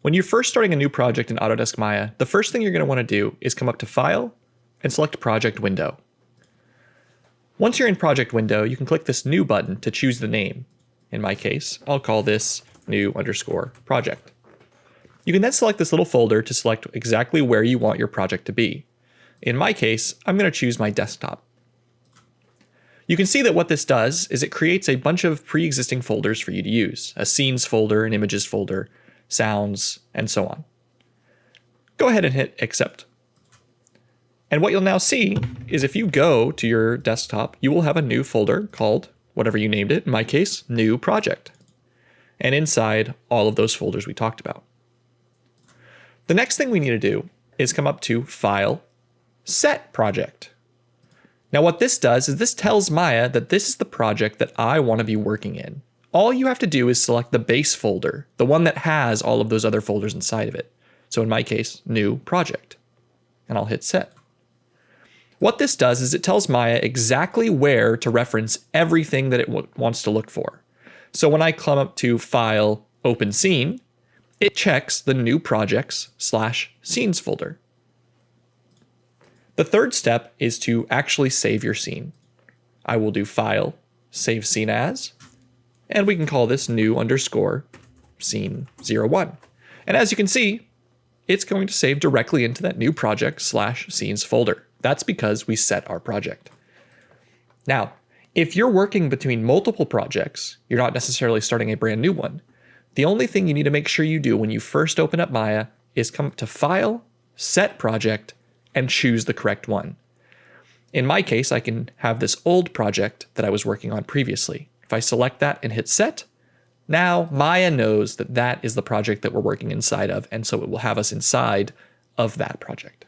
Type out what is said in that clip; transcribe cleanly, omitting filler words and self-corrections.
When you're first starting a new project in Autodesk Maya, the first thing you're going to want to do is come up to File and select Project Window. Once you're in Project Window, you can click this New button to choose the name. In my case, I'll call this New_Project. You can then select this little folder to select exactly where you want your project to be. In my case, I'm going to choose my desktop. You can see that what this does is it creates a bunch of pre-existing folders for you to use, a scenes folder, an images folder, sounds, and so on. Go ahead and hit accept. And what you'll now see is if you go to your desktop, you will have a new folder called whatever you named it, in my case, New Project. And inside all of those folders we talked about. The next thing we need to do is come up to File, Set Project. Now what this does is this tells Maya that this is the project that I want to be working in. All you have to do is select the base folder, the one that has all of those other folders inside of it. So in my case, New Project. And I'll hit Set. What this does is it tells Maya exactly where to reference everything that it wants to look for. So when I come up to File, Open Scene, it checks the New Projects/Scenes folder. The third step is to actually save your scene. I will do File, Save Scene As, and we can call this New_Scene01. And as you can see, it's going to save directly into that New Project/Scenes folder. That's because we set our project. Now, if you're working between multiple projects, you're not necessarily starting a brand new one. The only thing you need to make sure you do when you first open up Maya is come to File, Set Project, and choose the correct one. In my case, I can have this old project that I was working on previously. If I select that and hit Set, now Maya knows that that is the project that we're working inside of, and so it will have us inside of that project.